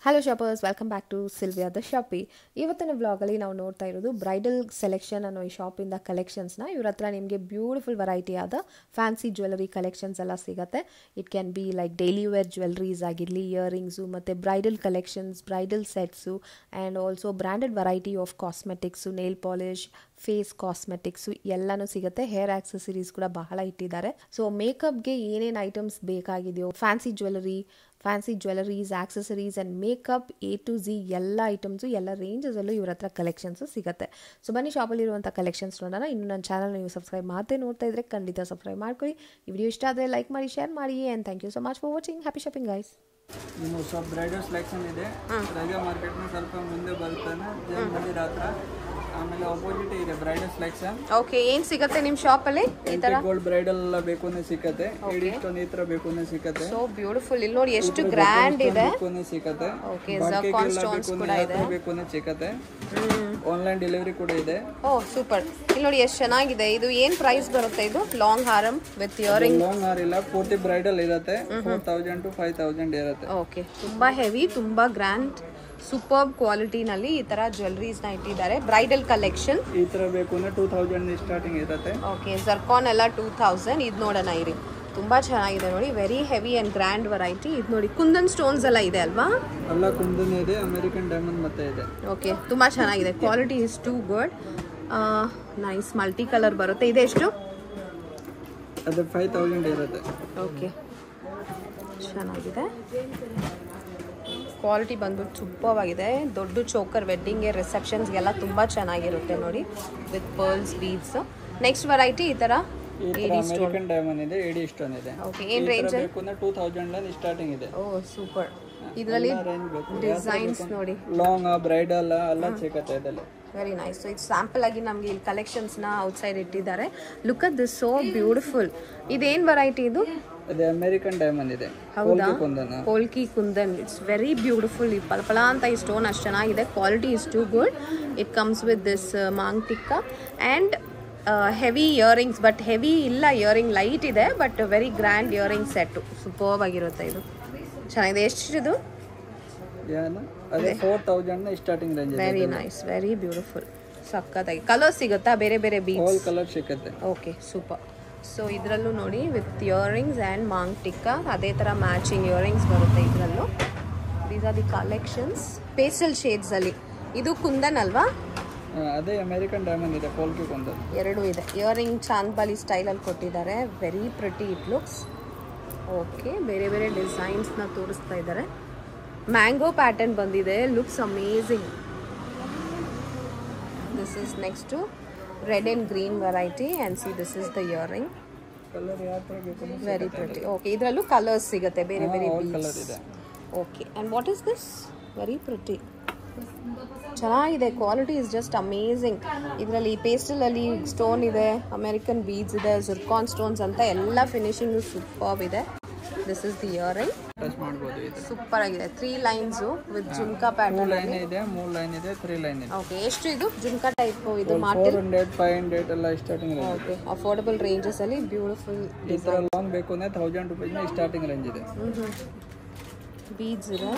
Hello shoppers, welcome back to Sylvia the shoppy. ಇವತ್ತಿನ ವ್ಲಾಗಲ್ಲಿ ನಾವು ನೋಡ್ತಾ ಇರೋದು ಬ್ರೈಡಲ್ ಸೆಲೆಕ್ಷನ್ ಅನ್ನೋ ಈ ಶಾಪಿಂದ ಕಲೆಕ್ಷನ್ಸ್ನ. ಇವ್ರ ಹತ್ರ ನಿಮಗೆ ಬ್ಯೂಟಿಫುಲ್ ವೆರೈಟಿ ಆದ ಫ್ಯಾನ್ಸಿ ಜ್ಯುವೆಲರಿ ಕಲೆಕ್ಷನ್ಸ್ ಎಲ್ಲ ಸಿಗುತ್ತೆ. It can be like daily wear jewelleries ಆಗಿರಲಿ, ಇಯರಿಂಗ್ಸು ಮತ್ತು bridal collections, bridal sets and also branded variety of cosmetics, nail polish, face cosmetics ಎಲ್ಲನೂ ಸಿಗುತ್ತೆ. ಹೇರ್ ಆಕ್ಸೆಸರೀಸ್ ಕೂಡ ಬಹಳ ಇಟ್ಟಿದ್ದಾರೆ. ಸೊ ಮೇಕಪ್ಗೆ ಏನೇನು ಐಟಮ್ಸ್ ಬೇಕಾಗಿದೆಯೋ, fancy jewelleries, accessories and makeup A to Z ಎಲ್ಲ ಐಟಮ್ಸು, ಎಲ್ಲ ರೇಂಜಸಲ್ಲೂ ಇವ್ರ ಹತ್ರ ಕಲೆಕ್ಷನ್ಸು ಸಿಗುತ್ತೆ. ಸೊ ಬನ್ನಿ ಶಾಪಲ್ಲಿರುವಂಥ ಕಲೆಕ್ಷನ್ಸ್ ನೋಡೋಣ. ಇನ್ನು ನನ್ನ ಚಾನಲ್ ನೀವು ಸಬ್ಸ್ಕ್ರೈಬ್ ಮಾಡ್ತಾ ನೋಡ್ತಾ ಇದ್ರೆ ಖಂಡಿತ ಸಬ್ಸ್ಕ್ರೈಬ್ ಮಾಡ್ಕೊಳ್ಳಿ. ಈ ವಿಡಿಯೋ ಇಷ್ಟ ಆದರೆ ಲೈಕ್ ಮಾಡಿ, ಶೇರ್ ಮಾಡಿ and thank you so much for watching. Happy shopping guys. ಇನ್ನು ಸ್ವಲ್ಪ ಬ್ರೈಡಲ್ ಸೆಲೆಕ್ಷನ್ ಇದೆ. ರಾಜಾ ಮಾರ್ಕೆಟ್ನ ಸ್ವಲ್ಪ ಮುಂದೆ ಬರ್ತಾನೆ, ಜೈನ್ ಮಂದಿರ ಹತ್ರ. ಆಮೇಲೆ ಆಪೋಸಿಟ್ ಇದೆ ಬ್ರೈಡಲ್ ಸೆಲೆಕ್ಷನ್. ಓಕೆ, ಏನು ಸಿಗುತ್ತೆ ನಿಮ್ಮ ಶಾಪಲ್ಲಿ? ಈ ತರ ಗೋಲ್ಡ್ ಬ್ರೈಡಲ್ ಎಲ್ಲ ಬೇಕು ಅಂದ್ರೆ ಸಿಕ್ಕತ್ತೆ. ಎಡಿ ಸ್ಟೋನ್ ಈ ತರ ಬೇಕು ಅಂದ್ರೆ ಸಿಕ್ಕತ್ತೆ. So beautiful. ಇಲ್ಲಿ ನೋಡಿ ಎಷ್ಟು ಗ್ರ್ಯಾಂಡ್ ಇದೆ. ಬೇಕು ಅಂದ್ರೆ ಸಿಕ್ಕತ್ತೆ. ಓಕೆ, ಝರ್ಕಾನ್ ಸ್ಟೋನ್ಸ್ ಕೂಡ ಇದೆ. ಬೇಕು ಅಂದ್ರೆ ಸಿಕ್ಕತ್ತೆ. ಆನ್ಲೈನ್ ಡೆಲಿವರಿ ಕೂಡ ಇದೆ. Oh super. ಇಲ್ಲಿ ನೋಡಿ ಎಷ್ಟು ಚೆನ್ನಾಗಿದೆ. ಇದು ಏನು ಪ್ರೈಸ್ ಬರುತ್ತೆ? ಇದು long harm with earring. Long ಹಾರ್ ಇಲ್ಲ, ಪೂರ್ತಿ ಬ್ರೈಡಲ್ ಇರುತ್ತೆ. 4000 to 5000 ಇರುತ್ತೆ. ಓಕೆ, ತುಂಬಾ ಹೆವಿ, ತುಂಬಾ ಗ್ರ್ಯಾಂಡ್, ಸೂಪರ್ ಕ್ವಾಲಿಟಿನಲ್ಲಿ ಈ ತರ ಜ್ಯುವೆಲರೀಸ್ನ ಇಟ್ಟಿದ್ದಾರೆ. ಬ್ರೈಡಲ್ ಕಲೆಕ್ಷನ್ ಈ ತರ ಬೇಕು ಅಂದ್ರೆ 2000 ಸ್ಟಾರ್ಟಿಂಗ್ ಇರುತ್ತೆ. ಓಕೆ, ಝರ್ಕಾನ್ ಎಲ್ಲ 2000. ಇದು ನೋಡೋಣ ಇರಿ, ತುಂಬಾ ಚೆನ್ನಾಗಿದೆ ನೋಡಿ. Very heavy and grand variety. ಇದು ನೋಡಿ ಕುಂದನ್ ಸ್ಟೋನ್ಸ್ ಎಲ್ಲ ಇದೆ ಅಲ್ವಾ? ಎಲ್ಲ ಕುಂದನ್ ಇದೆ, ಅಮೆರಿಕನ್ ಡೈಮಂಡ್ ಮತ್ತೆ ಇದೆ. ಓಕೆ, ತುಂಬಾ ಚೆನ್ನಾಗಿದೆ. Quality is too good. Nice multi colour ಬರುತ್ತೆ. ಇದೆಷ್ಟು? ಅದು 5000 ಇರುತ್ತೆ. ಓಕೆ, ಚೆನ್ನಾಗಿದೆ. ಕ್ವಾಲಿಟಿ ಬಂದ್ಬಿಟ್ಟು ಸೂಪರ್ ಆಗಿದೆ. ದೊಡ್ಡ ಚೋಕರ್ ವೆಡ್ಡಿಂಗ್ಗೆ, ರಿಸೆಪ್ಷನ್ಸ್ಗೆಲ್ಲ ತುಂಬ ಚೆನ್ನಾಗಿರುತ್ತೆ ನೋಡಿ, with pearls, beads. Next variety ಈ ಥರ ಅಮೆರಿಕನ್ ಡೈಮಂಡ್ ಇದೆ, ಎಡಿ ಸ್ಟೋನ್ ಇದೆ. ಓಕೆ, ಏನು ರೇಂಜ್? ಬೇಕು ಅಂದ್ರೆ 2000 ಸ್ಟಾರ್ಟಿಂಗ್ ಇದೆ. Oh super. ಇದರಲ್ಲಿ ಡಿಸೈನ್ಸ್ ನೋಡಿ, ಲಾಂಗ್ ಬ್ರೈಡಲ್ ಎಲ್ಲ ಸಿಗುತ್ತೆ ಇದರಲ್ಲಿ. Very nice. ಸೊ ಇದು ಸ್ಯಾಂಪಲ್ ಆಗಿ ನಮಗೆ ಇಲ್ಲಿ ಕಲೆಕ್ಷನ್ಸ್ನ ಔಟ್ಸೈಡ್ ಇಟ್ಟಿದ್ದಾರೆ. Look at this, so beautiful. ಇದೇನು ವೆರೈಟಿ ಇದು? ಅದು ಅಮೆರಿಕನ್ ಡೈಮಂಡ್ ಇದೆ. ಹೌದಾ? Polki kundan. It's very beautiful. ಈ ಪಳಪಳ ಅಂತ ಈ ಸ್ಟೋನ್ ಅಷ್ಟು ಚೆನ್ನಾಗಿದೆ. Quality is too good. It comes with this maang tikka and heavy earrings. But heavy ಇಲ್ಲ, ಇಯರಿಂಗ್ ಲೈಟ್ ಇದೆ, but very grand earring set. Super ಆಗಿರುತ್ತೆ. ಇದು ಚೆನ್ನಾಗಿದೆ. ಎಷ್ಟಿದು? ಅದು 4000 ಸ್ಟಾರ್ಟಿಂಗ್ ರೇಂಜ್ ಇದೆ. Very nice, very beautiful. ಸಕ್ಕತ್ತಾಗಿ ಕಲರ್ ಸಿಗುತ್ತಾ? ಬೇರೆ ಬೇರೆ ಬೀಡ್ಸ್, ಆಲ್ ಕಲರ್ ಸಿಗುತ್ತೆ. Okay super. ಸೊ ಇದರಲ್ಲೂ ನೋಡಿ with earrings and maang tikka, ಅದೇ ಥರ ಮ್ಯಾಚಿಂಗ್ ಇಯರಿಂಗ್ಸ್ ಬರುತ್ತೆ ಇದರಲ್ಲೂ. These are the collections pastel ಶೇಡ್ಸಲ್ಲಿ. ಇದು ಕುಂದನ್ ಅಲ್ವಾ? ಅದೇ ಅಮೆರಿಕನ್ ಡೈಮಂಡ್ ಇದೆ, ಪೋಲ್ಕಿ ಕುಂದನ್. ಎರಡೂ ಇದೆ. ಇಯರಿಂಗ್ ಚಾಂದ್ಬಾಲಿ ಸ್ಟೈಲಲ್ಲಿ ಕೊಟ್ಟಿದ್ದಾರೆ. Very pretty it looks. Okay, ಬೇರೆ ಬೇರೆ ಡಿಸೈನ್ಸ್ನ ತೋರಿಸ್ತಾ ಇದ್ದಾರೆ. ಮ್ಯಾಂಗೋ ಪ್ಯಾಟರ್ನ್ ಬಂದಿದೆ. Looks amazing. This is next to red and green variety and see this is the earring. Colour ಯಾವ ತರ ಬೇಕು? Very pretty. ಓಕೆ, ಇದರಲ್ಲೂ ಕಲರ್ಸ್ ಸಿಗುತ್ತೆ, ಬೇರೆ ಬೇರೆ ಕಲರ್ ಇದೆ. Okay, and what is this? Very pretty, ಚೆನ್ನಾಗಿದೆ. Quality is just amazing. ಇದರಲ್ಲಿ ಪೇಸ್ಟಲಲ್ಲಿ ಸ್ಟೋನ್ ಇದೆ, ಅಮೆರಿಕನ್ ಬೀಡ್ಸ್ ಇದೆ, ಝರ್ಕಾನ್ ಸ್ಟೋನ್ಸ್ ಅಂತ ಎಲ್ಲ ಫಿನಿಶಿಂಗು ಸೂಪರ್ ಇದೆ. This is the earring. Touch ಮಾಡಬಹುದು. ಇದು ಸೂಪರ್ ಆಗಿದೆ. 3 lines with jhumka pattern. 2 line ಇದೆ, 3 ಲೈನ್ ಇದೆ, 3 ಲೈನ್ ಇದೆ. ಓಕೆ, ಎಷ್ಟು ಇದು ಜುಮ್ಕಾ ಟೈಪ್? ಇದು ಮಾರ್ಟೆಲ್ 400 500 ಎಲ್ಲ starting range. Okay, affordable ranges ಅಲ್ಲಿ ಬ್ಯೂಟಿಫುಲ್ ಈ ತರ ಲಾಂಗ್ ಬೇಕು ಅಂದ್ರೆ 1000 ರೂಪಾಯಿ ಸ್ಟಾರ್ಟಿಂಗ್ ರೇಂಜ್ ಇದೆ. ಬೀಡ್ಸ್ ಇದೆ,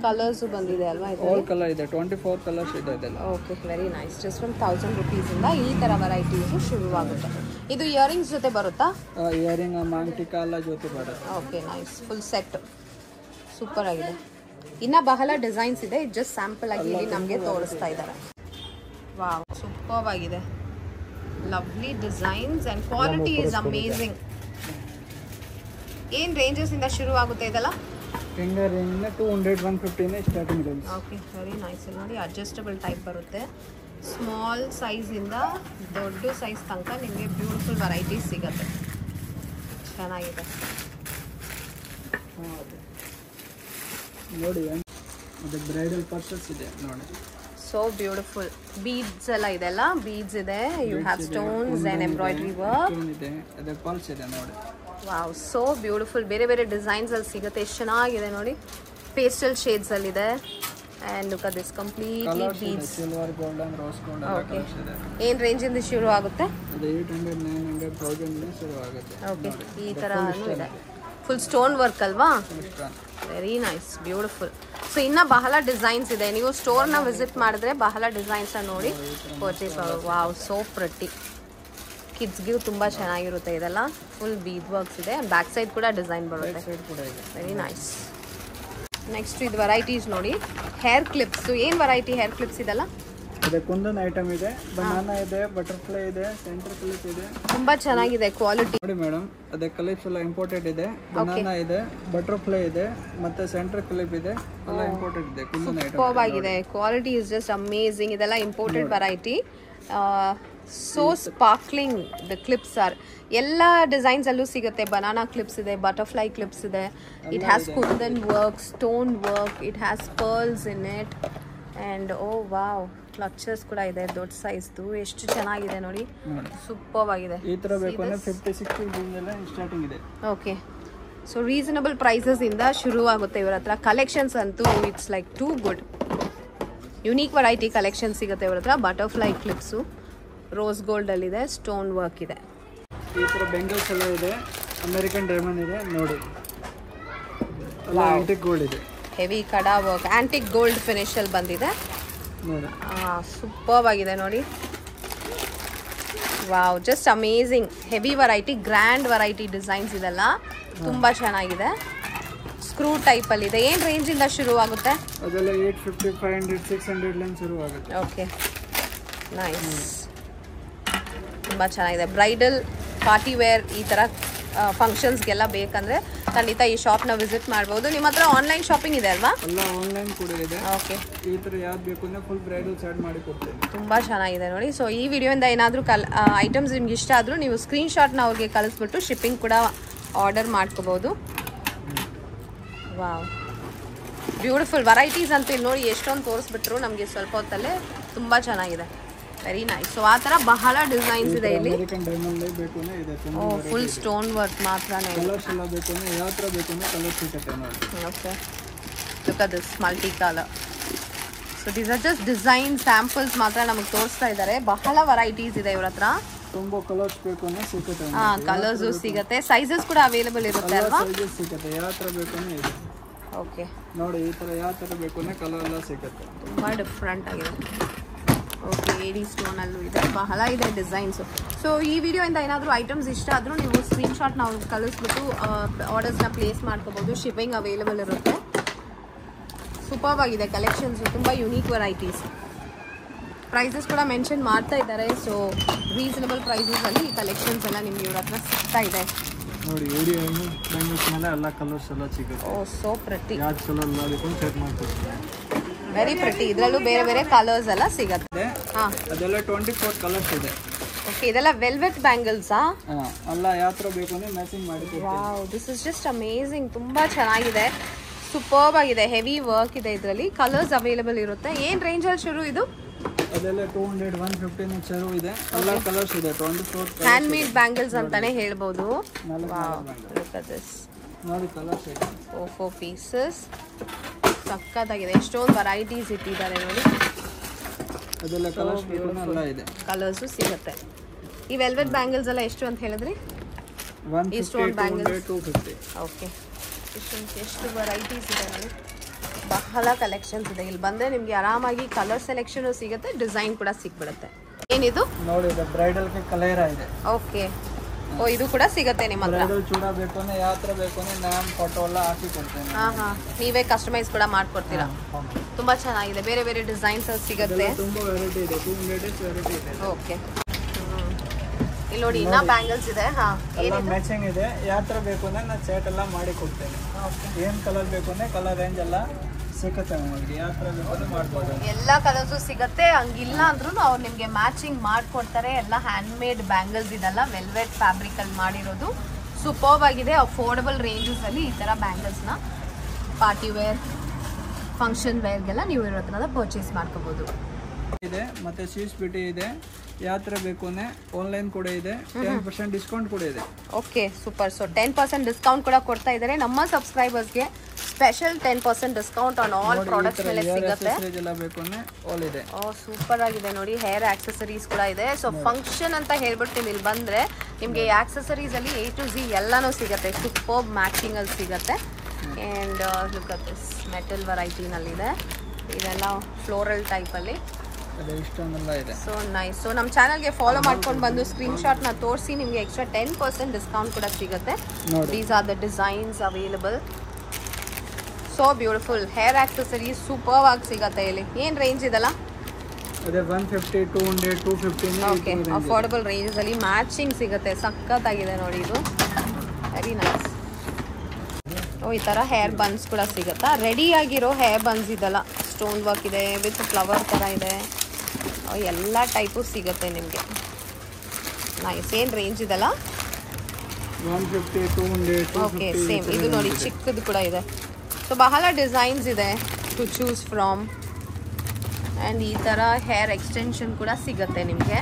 ಕಲರ್ಸ್ ಬಂದಿದೆ ಅಲ್ವಾ? ಆಲ್ ಕಲರ್ ಇದೆ, 24 ಕಲರ್ಸ್ ಇದೆ ಇದೆಲ್ಲ. Okay, very nice. Just from 1000 ರೂಪೀಸಿಂದ ಈ ಥರ ವೆರೈಟೀಸು ಶುರುವಾಗುತ್ತೆ. ಇದು ಇಯರಿಂಗ್ಸ್ ಜೊತೆ ಬರುತ್ತಾ? ಇಯರಿಂಗ್, ಮಾಂಗ್ ಟಿಕ್ಕಾ ಎಲ್ಲ ಜೊತೆ ಬರುತ್ತೆ. Okay, nice. Full set super ಆಗಿದೆ. ಇನ್ನು ಬಹಳ ಡಿಸೈನ್ಸ್ ಇದೆ. ಜಸ್ಟ್ ಸ್ಯಾಂಪಲ್ ಆಗಿ ಇಲ್ಲಿ ನಮಗೆ ತೋರಿಸ್ತಾ ಇದ್ದಾರೆ. ವಾವ್, ಸೂಪರ್ ಆಗಿದೆ. Lovely designs and quality is amazing. ಏನು ರೇಂಜಸ್ಸಿಂದ ಶುರು ಆಗುತ್ತೆ ಇದೆಲ್ಲ? Finger ring 200 150 starting range. Okay, very nice. ನೋಡಿ ಅಡ್ಜಸ್ಟಬಲ್ ಟೈಪ್ ಬರುತ್ತೆ. ಸ್ಮಾಲ್ ಸೈಜಿಂದ ದೊಡ್ಡ ಸೈಜ್ ತನಕ ನಿಮಗೆ ಬ್ಯೂಟಿಫುಲ್ ವೆರೈಟೀಸ್ ಸಿಗುತ್ತೆ. ಚೆನ್ನಾಗಿದೆ ನೋಡಿ. ಅದು ಬ್ರೈಡಲ್ ಪರ್ಸಸ್ ಇದೆ ನೋಡಿ. So beautiful. ಬೀಡ್ಸ್ ಎಲ್ಲ ಇದೆಲ್ಲ ಬೀಡ್ಸ್ ಇದೆ. You have stones and embroidery work ಇದೆ. ಅದು ಪಲ್ಸ್ ಇದೆ ನೋಡಿ. Wow, so beautiful. ಬೇರೆ ಬೇರೆ ಡಿಸೈನ್ಸ್ ಅಲ್ಲಿ ಸಿಗುತ್ತೆ. ಎಷ್ಟು ಚೆನ್ನಾಗಿದೆ ನೋಡಿ. ಪೇಸ್ಟಲ್ ಶೇಡ್ಸ್ ಅಲ್ಲಿ ಇದೆ. And look at this completely beads. Silver, golden, rose gold ಎಲ್ಲ ಕಲರ್ಸ್ ಇದೆ. ಏನು ರೇಂಜಿಂದ ಶುರು ಆಗುತ್ತೆ? ಅದು 800 900 1000 ಶುರು ಆಗುತ್ತೆ. ಓಕೆ, ಈ ಥರ ಇದೆ. ಫುಲ್ ಸ್ಟೋನ್ ವರ್ಕ್ ಅಲ್ವಾ? Very nice, beautiful. ಸೊ ಇನ್ನು ಬಹಳ ಡಿಸೈನ್ಸ್ ಇದೆ. ನೀವು ಸ್ಟೋರ್ನ ವಿಸಿಟ್ ಮಾಡಿದ್ರೆ ಬಹಳ ಡಿಸೈನ್ಸ್ನ ನೋಡಿ ಪರ್ಚೇಸ್ ಮಾಡೋದು. Wow, so pretty. ಕಿಡ್ಸ್ಗೂ ತುಂಬ ಚೆನ್ನಾಗಿರುತ್ತೆ ಇದೆಲ್ಲ. ಫುಲ್ ಬೀಡ್ ವರ್ಕ್ಸ್ ಇದೆ. ಬ್ಯಾಕ್ ಸೈಡ್ ಕೂಡ ಡಿಸೈನ್ ಬರುತ್ತೆ. Very nice. ನೆಕ್ಸ್ಟ್ ಇದು ವೆರೈಟೀಸ್ ನೋಡಿ, ಹೇರ್ ಕ್ಲಿಪ್ಸ್. ಏನು ವೆರೈಟಿ ಹೇರ್ ಕ್ಲಿಪ್ಸ್ ಇದೆಲ್ಲ? ಇದೆ ಕುಂದನ್ ಐಟಮ್ ಇದೆ, ಬನಾನಾ ಇದೆ, ಬಟರ್ಫ್ಲೈ ಇದೆ, ಸೆಂಟರ್ ಕ್ಲಿಪ್ ಇದೆ. ತುಂಬಾ ಚೆನ್ನಾಗಿದೆ ಕ್ವಾಲಿಟಿ ನೋಡಿ ಮೇಡಮ್. ಅದೇ ಕ್ಲಿಪ್ಸ್ ಎಲ್ಲ ಇಂಪೋರ್ಟೆಡ್ ಇದೆ. ಬನಾನಾ ಇದೆ, ಬಟರ್ಫ್ಲೈ ಇದೆ, ಮತ್ತೆ ಸೆಂಟರ್ ಕ್ಲಿಪ್ ಇದೆ. ಎಲ್ಲ ಇಂಪೋರ್ಟೆಡ್ ಇದೆ. ಕುಂದನ್ ಐಟಮ್ ಸೂಪರ್ ಆಗಿದೆ. Quality is just amazing. ಇದೆಲ್ಲ imported variety. So sparkling the clips are. ಎಲ್ಲ ಡಿಸೈನ್ಸ್ ಅಲ್ಲೂ ಸಿಗುತ್ತೆ. ಬನಾನಾ ಕ್ಲಿಪ್ಸ್ ಇದೆ, ಬಟರ್ಫ್ಲೈ ಕ್ಲಿಪ್ಸ್ ಇದೆ. It has kundan work, stone work, it has pearls in it. And oh wow, clutches ಕೂಡ ಇದೆ ದೊಡ್ಡ ಸೈಜ್ದು. ಎಷ್ಟು ಚೆನ್ನಾಗಿದೆ ನೋಡಿ, ಸೂಪರ್ ಆಗಿದೆ. ಈ ತರ ಬೇಕು ಅಂದ್ರೆ 50-60 ಎಲ್ಲ ಸ್ಟಾರ್ಟಿಂಗ್ ಇದೆ. ಓಕೆ, ಸೊ ರೀಸನಬಲ್ ಪ್ರೈಸಸ್ ಇಂದ ಶುರು ಆಗುತ್ತೆ ಇವ್ರ ಹತ್ರ. ಕಲೆಕ್ಷನ್ಸ್ ಅಂತೂ it's like too good. Unique variety collection ಸಿಗುತ್ತೆ ಇವ್ರ ಹತ್ರ. ಬಟರ್ಫ್ಲೈ ಕ್ಲಿಪ್ಸು ರೋಸ್ ಗೋಲ್ಡ್ ಅಲ್ಲಿ ಇದೆ, ಸ್ಟೋನ್ ವರ್ಕ್ ಇದೆ. ಈ ತರ ಬೆಂಗಲ್ಸ್ ಎಲ್ಲ ಇದೆ. ಅಮೆರಿಕನ್ ಡೈಮಂಡ್ ಇದೆ ನೋಡಿ. ಎಲ್ಲ ಆಂಟಿಕ್ ಗೋಲ್ಡ್ ಇದೆ. Heavy kada work, antique gold finish ಅಲ್ಲಿ ಬಂದಿದೆ. ಸೂಪರ್ ಆಗಿದೆ ನೋಡಿ. Wow, just amazing. Heavy variety, grand variety designs ಇದೆಲ್ಲ ತುಂಬಾ ಚೆನ್ನಾಗಿದೆ. ಸ್ಕ್ರೂ ಟೈಪ್ ಅಲ್ಲಿ ಇದೆ. ಏನು ರೇಂಜ್ ಇಂದ ಶುರು ಆಗುತ್ತೆ? ಅದೆಲ್ಲ 850, 500, 600 ಲೈನ್ ಶುರು ಆಗುತ್ತೆ. Okay, nice. ತುಂಬ ಚೆನ್ನಾಗಿದೆ. ಬ್ರೈಡಲ್, ಪಾರ್ಟಿ ವೇರ್ ಈ ಥರ ಫಂಕ್ಷನ್ಸ್ಗೆಲ್ಲ ಬೇಕಂದರೆ ಖಂಡಿತ ಈ ಶಾಪ್ನ ವಿಸಿಟ್ ಮಾಡ್ಬೋದು. ನಿಮ್ಮ ಹತ್ರ ಆನ್ಲೈನ್ ಶಾಪಿಂಗ್ ಇದೆ ಅಲ್ವಾ? ಎಲ್ಲ ಆನ್ಲೈನ್ ಕೂಡ ಇದೆ. ಓಕೆ, ಈ ಥರ ಯಾವ್ದು ಬೇಕು ಅಂದರೆ ಫುಲ್ ಬ್ರೈಡಲ್ ಸೆಟ್ ಮಾಡಿ ಕೊಡ್ತೇವೆ. ತುಂಬ ಚೆನ್ನಾಗಿದೆ ನೋಡಿ. ಸೊ ಈ ವಿಡಿಯೋಯಿಂದ ಏನಾದರೂ ಐಟಮ್ಸ್ ನಿಮ್ಗೆ ಇಷ್ಟ ಆದರೂ ನೀವು ಸ್ಕ್ರೀನ್ಶಾಟ್ನ ಅವ್ರಿಗೆ ಕಳಿಸ್ಬಿಟ್ಟು ಶಿಪ್ಪಿಂಗ್ ಕೂಡ ಆರ್ಡರ್ ಮಾಡ್ಕೋಬೋದು. ವಾವ್, ಬ್ಯೂಟಿಫುಲ್ ವೆರೈಟೀಸ್ ಅಂತ ಇಲ್ಲಿ ನೋಡಿ. ಎಷ್ಟೊಂದು ತೋರಿಸ್ಬಿಟ್ರು ನಮಗೆ ಸ್ವಲ್ಪ ಹೊತ್ತಲ್ಲೇ. ತುಂಬ ಚೆನ್ನಾಗಿದೆ, ವೆರಿ ನೈಸ್. ಸೊ ಆ ಥರ ಬಹಳ ಡಿಸೈನ್ಸ್ ಇದೆ ಇಲ್ಲಿ. ಅಮೆರಿಕನ್ ಡೈಮಂಡ್ ಬೇಕು ಅಂದ್ರೆ ಇದೆ. ಓ, ಫುಲ್ ಸ್ಟೋನ್ ವರ್ಕ್ ಮಾತ್ರನೇ. ಕಲರ್ಸ್ ಎಲ್ಲ ಬೇಕು ಅಂದ್ರೆ ಯಾವ ಥರ ಬೇಕು ಅಂದ್ರೆ ಕಲರ್ ಸಿಗುತ್ತೆ ನೋಡಿ. Okay, look at this multi colour. So these are just design samples ಮಾತ್ರ ನಮಗೆ ತೋರಿಸ್ತಾ ಇದ್ದಾರೆ. ಬಹಳ ವೆರೈಟೀಸ್ ಇದೆ ಇವ್ರ ಹತ್ರ. ತುಂಬ ಕಲರ್ಸ್ ಬೇಕು ಅಂದ್ರೆ ಸಿಗುತ್ತೆ. ಹಾಂ, ಕಲರ್ಸು ಸಿಗುತ್ತೆ. ಸೈಜಸ್ ಕೂಡ ಅವೈಲೇಬಲ್ ಇರುತ್ತೆ ಅಲ್ವಾ? ಸೈಜಸ್ ಸಿಗುತ್ತೆ. ಯಾವ ಥರ ಬೇಕು ಅಂದ್ರೆ ಇದೆ. ಓಕೆ ನೋಡಿ, ಈ ಥರ ಯಾವ ಥರ ಬೇಕು ಅಂದ್ರೆ ಕಲರ್ ಎಲ್ಲ ಸಿಗುತ್ತೆ. ತುಂಬ ಡಿಫ್ರೆಂಟ್ ಆಗಿದೆ. ಓಕೆ, ಏಡಿ ಸ್ಟೋನಲ್ಲೂ ಇದೆ. ಬಹಳ ಇದೆ ಡಿಸೈನ್ಸು. ಸೊ ಈ ವಿಡಿಯೋಯಿಂದ ಏನಾದರೂ ಐಟಮ್ಸ್ ಇಷ್ಟ ಆದರೂ ನೀವು ಸ್ಕ್ರೀನ್ಶಾಟ್ ನಾವು ಕಳಿಸ್ಬಿಟ್ಟು ಆರ್ಡರ್ಸ್ನ ಪ್ಲೇಸ್ ಮಾಡ್ಕೋಬೋದು. ಶಿಪ್ಪಿಂಗ್ ಅವೈಲೇಬಲ್ ಇರುತ್ತೆ. ಸೂಪರ್ ಆಗಿದೆ ಕಲೆಕ್ಷನ್ಸು. ತುಂಬ ಯುನೀಕ್ ವೆರೈಟೀಸ್. ಪ್ರೈಸಸ್ ಕೂಡ ಮೆನ್ಷನ್ ಮಾಡ್ತಾ ಇದ್ದಾರೆ. ಸೊ ರೀಸನಬಲ್ ಪ್ರೈಸಸಲ್ಲಿ ಈ ಕಲೆಕ್ಷನ್ಸ್ ಎಲ್ಲ ನಿಮ್ಗೆ ಇವ್ರ ಹತ್ರ ಸಿಗ್ತಾ ಇದೆ ನೋಡಿ. ಏಡಿ ಡೈಮಂಡ್ಸ್ ಮೇಲೆ ಎಲ್ಲ ಕಲರ್ಸ್ ಎಲ್ಲ ಸಿಗುತ್ತೆ. ಓ, ಸೋ ಪ್ರಿಟಿ. ಯಾವ ಕಲರ್ ಎಲ್ಲ ಬೇಕು ಸೆಟ್ ಮಾಡ್ಕೊಡ್ತೀವಿ. Very pretty. ಇದರಲ್ಲೂ ಬೇರೆ ಬೇರೆ ಕಲರ್ಸ್ ಎಲ್ಲ ಸಿಗುತ್ತೆ. ಹಾಂ, ಅದೆಲ್ಲ 24 ಕಲರ್ಸ್ ಇದೆ. ಓಕೆ, ಇದೆಲ್ಲ ವೆಲ್ವೆಟ್ ಬ್ಯಾಂಗಲ್ಸಾ? ಅಲ್ಲ, ಯಾವ ಥರ ಬೇಕು ಅಂದ್ರೆ ಮ್ಯಾಚಿಂಗ್ ಮಾಡಿ. Wow, this is just amazing. ತುಂಬ ಚೆನ್ನಾಗಿದೆ, ಸೂಪರ್ಬ್ ಆಗಿದೆ. ಹೆವಿ ವರ್ಕ್ ಇದೆ ಇದರಲ್ಲಿ. ಕಲರ್ಸ್ ಅವೈಲೇಬಲ್ ಇರುತ್ತೆ. ಏನು ರೇಂಜಲ್ಲಿ ಶುರು ಇದು? ಅದೆಲ್ಲ 200, 150 ಶುರು ಇದೆ. ಎಲ್ಲ ಕಲರ್ಸ್ ಇದೆ. 24 ಹ್ಯಾಂಡ್ ಮೇಡ್ ಬ್ಯಾಂಗಲ್ಸ್ ಅಂತಾನೆ ಹೇಳ್ಬೋದು. ನೋಡಿ, ಕಲರ್ಸ್ ಇದೆ. 4 ಪೀಸಸ್. ಸಕ್ಕತ್ತಾಗಿದೆ. ಎಷ್ಟೊಂದು ವೆರೈಟೀಸ್ ಇಟ್ಟಿದ್ದಾರೆ ನೋಡಿ. ಅದೆಲ್ಲ ಕಲರ್ಸ್ ಎಲ್ಲ ಇದೆ. ಕಲರ್ಸು ಸಿಗುತ್ತೆ. ಈ ವೆಲ್ವೆಟ್ ಬ್ಯಾಂಗಲ್ಸ್ ಎಲ್ಲ ಎಷ್ಟು ಅಂತ ಹೇಳಿದ್ರಿ? 150, 200, 250. ಓಕೆ, ಎಷ್ಟು ವೆರೈಟೀಸ್ ಇದೆ ನೋಡಿ. ಬಹಳ ಕಲೆಕ್ಷನ್ಸ್ ಇದೆ. ಇಲ್ಲಿ ಬಂದರೆ ನಿಮಗೆ ಆರಾಮಾಗಿ ಕಲರ್ ಸೆಲೆಕ್ಷನ್ ಸಿಗುತ್ತೆ, ಡಿಸೈನ್ ಕೂಡ ಸಿಕ್ಬಿಡುತ್ತೆ. ಏನಿದು ನೋಡಿ? ಇದು ಬ್ರೈಡಲ್ಗೆ ಕಲೇರ ಇದೆ. ಓಕೆ, ಓ, ಇದು ಕೂಡ ಸಿಗುತ್ತೆ ನಿಮ್ಮ ಹತ್ರ. ಬ್ರೈಡಲ್ ಚೂಡ ಬೇಕು ಅಂದ್ರೆ ಯಾವ ಥರ ಬೇಕು ಅಂದ್ರೆ ನಾನು ಫೋಟೋ ಎಲ್ಲ ಹಾಕಿ ಕೊಡ್ತೇನೆ. ಹಾಂ ಹಾಂ, ನೀವೇ ಕಸ್ಟಮೈಸ್ ಕೂಡ ಮಾಡ್ಕೊಡ್ತೀರಾ. ತುಂಬ ಚೆನ್ನಾಗಿದೆ. ಬೇರೆ ಬೇರೆ ಡಿಸೈನ್ಸ್ ಸಿಗುತ್ತೆ. ತುಂಬ ವೆರೈಟಿ ಇದೆ. 200 ವೆರೈಟಿ ಇದೆ. ಓಕೆ, ಇಲ್ಲಿ ನೋಡಿ ಇನ್ನೂ ಬ್ಯಾಂಗಲ್ಸ್ ಇದೆ. ಹಾಂ, ಎಲ್ಲ ಮ್ಯಾಚಿಂಗ್ ಇದೆ. ಯಾವ ಥರ ಬೇಕು ಅಂದ್ರೆ ನಾನು ಸೆಟ್ ಎಲ್ಲ ಮಾಡಿ ಕೊಡ್ತೇನೆ. ಏನು ಕಲರ್ ಬೇಕು ಅಂದ್ರೆ ಕಲರ್ ರೇಂಜ್ ಎಲ್ಲ ಸಿಗುತ್ತೆ ನಮಗೆ. ಯಾವ ಥರ ಬೇಕು ಅಂದ್ರೆ ಮಾಡ್ಬೋದು. ಎಲ್ಲ ಕಲರ್ಸು ಸಿಗುತ್ತೆ. ಹಂಗಿಲ್ಲ ಅಂದ್ರೂ ಅವ್ರು ನಿಮಗೆ ಮ್ಯಾಚಿಂಗ್ ಮಾಡಿಕೊಡ್ತಾರೆ. ಎಲ್ಲ ಹ್ಯಾಂಡ್ ಮೇಡ್ ಬ್ಯಾಂಗಲ್ಸ್ ಇದೆಲ್ಲ ವೆಲ್ವೆಟ್ ಫ್ಯಾಬ್ರಿಕಲ್ಲಿ ಮಾಡಿರೋದು. ಸೂಪರ್ಬ್ ಆಗಿದೆ. ಅಫೋರ್ಡಬಲ್ ರೇಂಜಸಲ್ಲಿ ಈ ಥರ ಬ್ಯಾಂಗಲ್ಸ್ನ ಪಾರ್ಟಿ ವೇರ್, ಫಂಕ್ಷನ್ ವೇರ್ಗೆಲ್ಲ ನೀವು ಇರೋ ಹತ್ರ ಪರ್ಚೇಸ್ ಮಾಡ್ಕೋಬೋದು. ಇದೆ. ಮತ್ತು ಸ್ವೀಸ್ ಬ್ಯೂಟಿ ಇದೆ. ಯಾವ ಥರ ಬೇಕು ಅಂದರೆ ಆನ್ಲೈನ್ ಕೂಡ ಇದೆ. 10% ಡಿಸ್ಕೌಂಟ್ ಕೂಡ ಇದೆ. Okay, super. ಸೊ 10% ಡಿಸ್ಕೌಂಟ್ ಕೂಡ ಕೊಡ್ತಾ ಇದ್ದಾರೆ ನಮ್ಮ ಸಬ್ಸ್ಕ್ರೈಬರ್ಸ್ಗೆ. Special 10% discount on all products ಮೇಲೆ ಸಿಗುತ್ತೆ. ಸೂಪರ್ ಆಗಿದೆ ನೋಡಿ, ಹೇರ್ ಆಕ್ಸೆಸರೀಸ್ ಕೂಡ ಇದೆ. ಸೊ ಫಂಕ್ಷನ್ ಅಂತ ಹೇಳ್ಬಿಟ್ಟು ನೀವು ಇಲ್ಲಿ ಬಂದರೆ ನಿಮಗೆ ಆಕ್ಸೆಸರೀಸ್ ಅಲ್ಲಿ A to Z ಎಲ್ಲನೂ ಸಿಗುತ್ತೆ. ಸೂಪರ್ ಮ್ಯಾಚಿಂಗ್ ಅಲ್ಲಿ ಸಿಗುತ್ತೆ. And look at this metal ವೆರೈಟಿನಲ್ಲಿದೆ, ಇದೆಲ್ಲ ಫ್ಲೋರಲ್ ಟೈಪಲ್ಲಿ. So nice. ಸೊ ನಮ್ಮ ಚಾನಲ್ಗೆ ಫಾಲೋ ಮಾಡ್ಕೊಂಡು ಬಂದು ಸ್ಕ್ರೀನ್ಶಾಟ್ನ ತೋರಿಸಿ ನಿಮಗೆ ಎಕ್ಸ್ಟ್ರಾ 10% ಡಿಸ್ಕೌಂಟ್ ಕೂಡ ಸಿಗುತ್ತೆ. These are the designs available. So beautiful hair accessories super ಆಗಿ ಸಿಗುತ್ತೆ ಇಲ್ಲಿ. ಏನು ರೇಂಜ್ ಇದೆಲ್ಲ? ಓಕೆ, ಅಫೋರ್ಡಬಲ್ ರೇಂಜಲ್ಲಿ ಮ್ಯಾಚಿಂಗ್ ಸಿಗುತ್ತೆ. ಸಖತ್ತಾಗಿದೆ ನೋಡಿ, ಇದು ವೆರಿ ನೈಸ್. ಈ ಥರ ಹೇರ್ ಬನ್ಸ್ ಕೂಡ ಸಿಗುತ್ತಾ? ರೆಡಿ ಆಗಿರೋ ಹೇರ್ ಬನ್ಸ್ ಇದೆಲ್ಲ ಸ್ಟೋನ್ ವರ್ಕ್ ಇದೆ, ವಿತ್ ಫ್ಲವರ್ ಥರ ಇದೆ, ಎಲ್ಲ ಟೈಪು ಸಿಗುತ್ತೆ ನಿಮಗೆ. ನೈಸ್. ಏನು ರೇಂಜ್ ಇದೆಲ್ಲ? 150, 200, 250. ಓಕೆ, ಸೇಮ್ ಇದು ನೋಡಿ ಚಿಕ್ಕದು ಕೂಡ ಇದೆ. ಸೊ ಬಹಳ ಡಿಸೈನ್ಸ್ ಇದೆ ಟು ಚೂಸ್ ಫ್ರಾಮ್. ಆ್ಯಂಡ್ ಈ ಥರ ಹೇರ್ ಎಕ್ಸ್ಟೆನ್ಷನ್ ಕೂಡ ಸಿಗುತ್ತೆ ನಿಮಗೆ.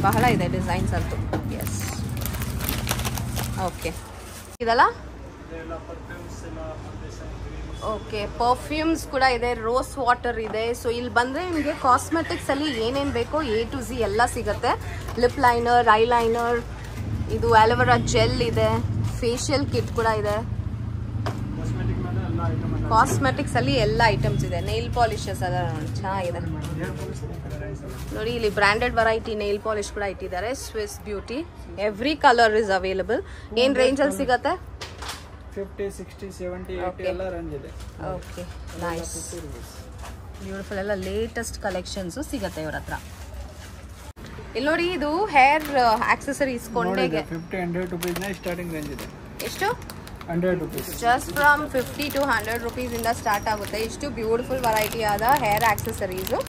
ಬಹಳ ಇದೆ ಡಿಸೈನ್ಸ್ ಅಂತೂ. Yes, okay. ಇದಲ್ಲ ಓಕೆ, ಪರ್ಫ್ಯೂಮ್ಸ್ ಕೂಡ ಇದೆ, ರೋಸ್ ವಾಟರ್ ಇದೆ. ಸೊ ಇಲ್ಲಿ ಬಂದರೆ ನಿಮಗೆ ಕಾಸ್ಮೆಟಿಕ್ಸಲ್ಲಿ ಏನೇನು ಬೇಕೋ A to Z ಎಲ್ಲ ಸಿಗುತ್ತೆ. ಲಿಪ್ ಲೈನರ್, ಐ ಲೈನರ್, ಇದು ಆಲೋವೆರಾ ಜೆಲ್ ಇದೆ, ಫೇಶಿಯಲ್ ಕಿಟ್ ಕೂಡ ಇದೆ. ಕಾಸ್ಮೆಟಿಕ್ಸಲ್ಲಿ ಎಲ್ಲ ಐಟಮ್ಸ್ ಇದೆ. ನೈಲ್ ಪಾಲಿಷಸ್ ಎಲ್ಲ ಚೆನ್ನಾಗಿದೆ ನೋಡಿ. ಇಲ್ಲಿ ಬ್ರ್ಯಾಂಡೆಡ್ ವೆರೈಟಿ ನೈಲ್ ಪಾಲಿಶ್ ಕೂಡ ಇಟ್ಟಿದ್ದಾರೆ. Swiss beauty, every colour is available. ಏನು ರೇಂಜಲ್ಲಿ ಸಿಗುತ್ತೆ? 50, 60, 70, 80 ಎಲ್ಲ ರೇಂಜ್ ಇದೆ. Okay, nice, beautiful. ಎಲ್ಲ ಲೇಟೆಸ್ಟ್ ಕಲೆಕ್ಷನ್ಸು ಸಿಗುತ್ತೆ ಇವ್ರ ಹತ್ರ. ಇಲ್ಲಿ ನೋಡಿ, ಇದು ಹೇರ್ ಆಕ್ಸೆಸರೀಸ್ ಕೊಂಡೆಗೆ 50-100 ರೂಪೀಸ್ ಸ್ಟಾರ್ಟಿಂಗ್ ರೇಂಜ್ ಇದೆ. ಎಷ್ಟು? 100 rupees. Just from 50 to 100 rupees ಇಂದ ಸ್ಟಾರ್ಟ್ ಆಗುತ್ತೆ. ಇಷ್ಟು ಬ್ಯೂಟಿಫುಲ್ ವೆರೈಟಿ ಆದ ಹೇರ್ ಆಕ್ಸೆಸರೀಸು.